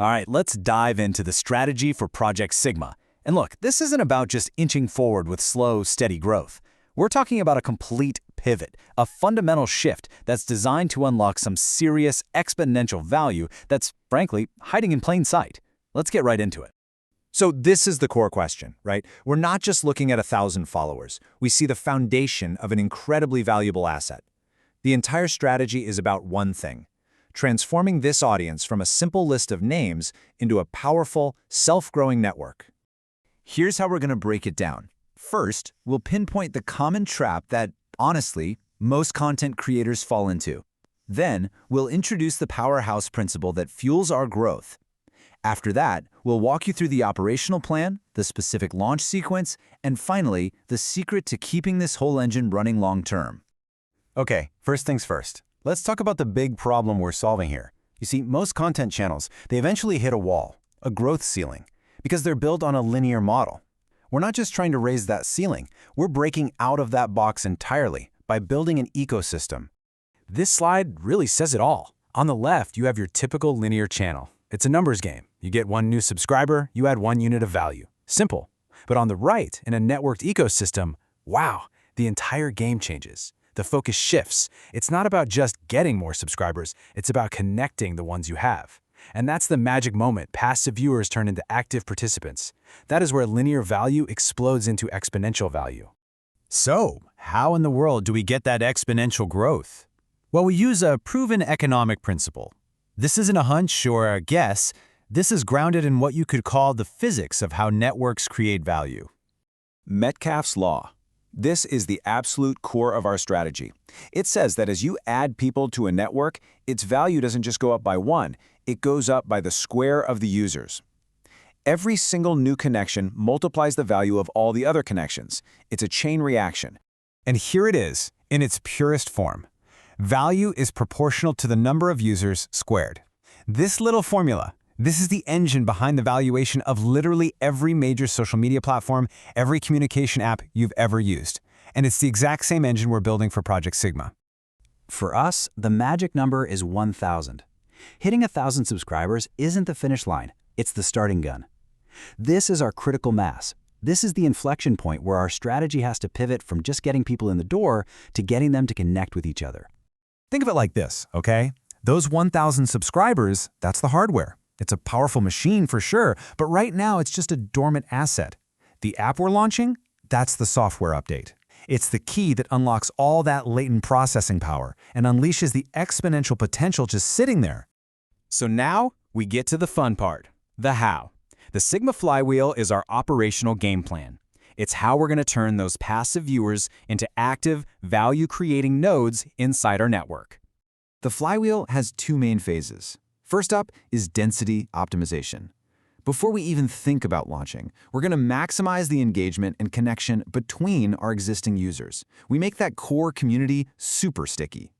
All right, let's dive into the strategy for Project Sigma. And look, this isn't about just inching forward with slow, steady growth. We're talking about a complete pivot, a fundamental shift that's designed to unlock some serious exponential value that's, frankly, hiding in plain sight. Let's get right into it. So this is the core question, right? We're not just looking at 1,000 followers. We see the foundation of an incredibly valuable asset. The entire strategy is about one thing: transforming this audience from a simple list of names into a powerful, self-growing network. Here's how we're going to break it down. First, we'll pinpoint the common trap that, honestly, most content creators fall into. Then, we'll introduce the powerhouse principle that fuels our growth. After that, we'll walk you through the operational plan, the specific launch sequence, and finally, the secret to keeping this whole engine running long-term. Okay, first things first. Let's talk about the big problem we're solving here. You see, most content channels, they eventually hit a wall, a growth ceiling, because they're built on a linear model. We're not just trying to raise that ceiling, we're breaking out of that box entirely by building an ecosystem. This slide really says it all. On the left, you have your typical linear channel. It's a numbers game. You get one new subscriber, you add 1 unit of value. Simple. But on the right, in a networked ecosystem, wow, the entire game changes. The focus shifts. It's not about just getting more subscribers, it's about connecting the ones you have. And that's the magic moment passive viewers turn into active participants. That is where linear value explodes into exponential value. So, how in the world do we get that exponential growth? Well, we use a proven economic principle. This isn't a hunch or a guess. This is grounded in what you could call the physics of how networks create value. Metcalfe's law. This is the absolute core of our strategy. It says that as you add people to a network, its value doesn't just go up by 1, it goes up by the square of the users. Every single new connection multiplies the value of all the other connections. It's a chain reaction. And here it is, in its purest form. Value is proportional to the number of users squared. This little formula, this is the engine behind the valuation of literally every major social media platform, every communication app you've ever used. And it's the exact same engine we're building for Project Sigma. For us, the magic number is 1,000. Hitting 1,000 subscribers isn't the finish line, it's the starting gun. This is our critical mass. This is the inflection point where our strategy has to pivot from just getting people in the door to getting them to connect with each other. Think of it like this, okay? Those 1,000 subscribers, that's the hardware. It's a powerful machine for sure, but right now it's just a dormant asset. The app we're launching, that's the software update. It's the key that unlocks all that latent processing power and unleashes the exponential potential just sitting there. So now we get to the fun part, the how. The Sigma flywheel is our operational game plan. It's how we're going to turn those passive viewers into active, value-creating nodes inside our network. The flywheel has 2 main phases. First up is density optimization. Before we even think about launching, we're going to maximize the engagement and connection between our existing users. We make that core community super sticky.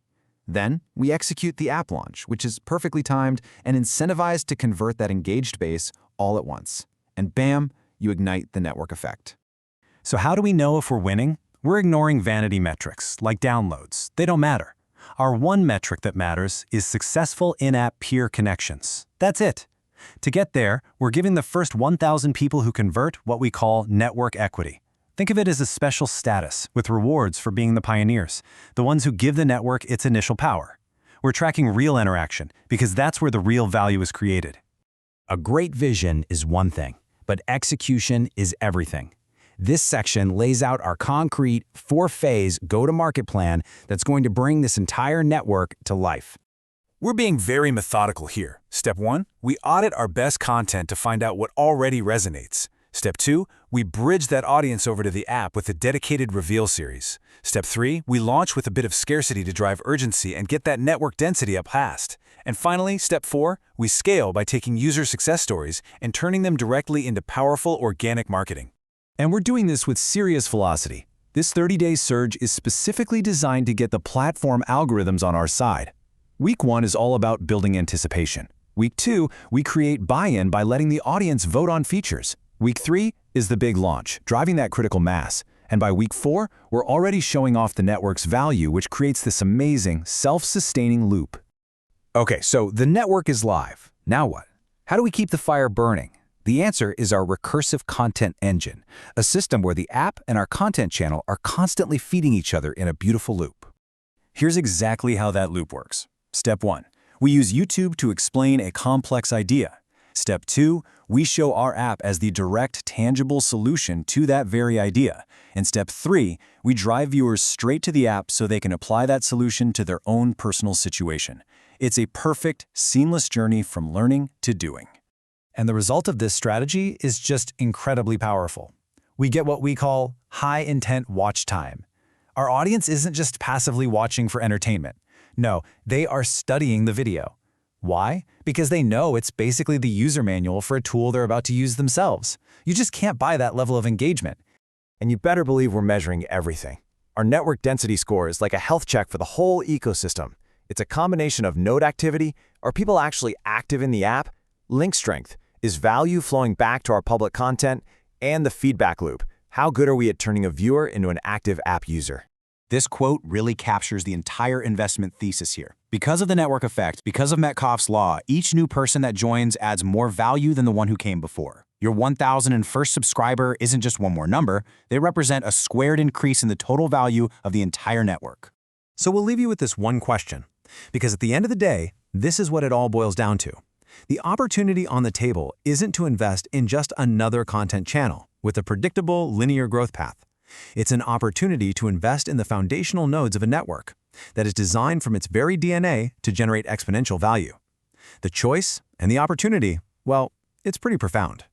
Then, we execute the app launch, which is perfectly timed and incentivized to convert that engaged base all at once. And bam, you ignite the network effect. So how do we know if we're winning? We're ignoring vanity metrics, like downloads. They don't matter. Our one metric that matters is successful in-app peer connections. That's it. To get there, we're giving the first 1,000 people who convert what we call network equity. Think of it as a special status with rewards for being the pioneers, the ones who give the network its initial power. We're tracking real interaction because that's where the real value is created. A great vision is one thing, but execution is everything. This section lays out our concrete 4-phase go-to-market plan that's going to bring this entire network to life. We're being very methodical here. Step 1, we audit our best content to find out what already resonates. Step 2, we bridge that audience over to the app with a dedicated reveal series. Step 3, we launch with a bit of scarcity to drive urgency and get that network density up fast. And finally, step 4, we scale by taking user success stories and turning them directly into powerful organic marketing. And we're doing this with serious velocity. This 30-day surge is specifically designed to get the platform algorithms on our side. Week 1 is all about building anticipation. Week 2, we create buy-in by letting the audience vote on features. Week 3 is the big launch, driving that critical mass. And by week 4, we're already showing off the network's value, which creates this amazing, self-sustaining loop. Okay, so the network is live. Now what? How do we keep the fire burning? The answer is our recursive content engine, a system where the app and our content channel are constantly feeding each other in a beautiful loop. Here's exactly how that loop works. Step 1. We use YouTube to explain a complex idea. Step 2. We show our app as the direct, tangible solution to that very idea. And Step 3. We drive viewers straight to the app so they can apply that solution to their own personal situation. It's a perfect, seamless journey from learning to doing. And the result of this strategy is just incredibly powerful. We get what we call high-intent watch time. Our audience isn't just passively watching for entertainment. No, they are studying the video. Why? Because they know it's basically the user manual for a tool they're about to use themselves. You just can't buy that level of engagement. And you better believe we're measuring everything. Our network density score is like a health check for the whole ecosystem. It's a combination of node activity, are people actually active in the app, link strength, is value flowing back to our public content, and the feedback loop. How good are we at turning a viewer into an active app user? This quote really captures the entire investment thesis here. Because of the network effect, because of Metcalfe's law, each new person that joins adds more value than the one who came before. Your 1,001st subscriber isn't just one more number, they represent a squared increase in the total value of the entire network. So we'll leave you with this one question, because at the end of the day, this is what it all boils down to. The opportunity on the table isn't to invest in just another content channel with a predictable linear growth path. It's an opportunity to invest in the foundational nodes of a network that is designed from its very DNA to generate exponential value. The choice and the opportunity, well, it's pretty profound.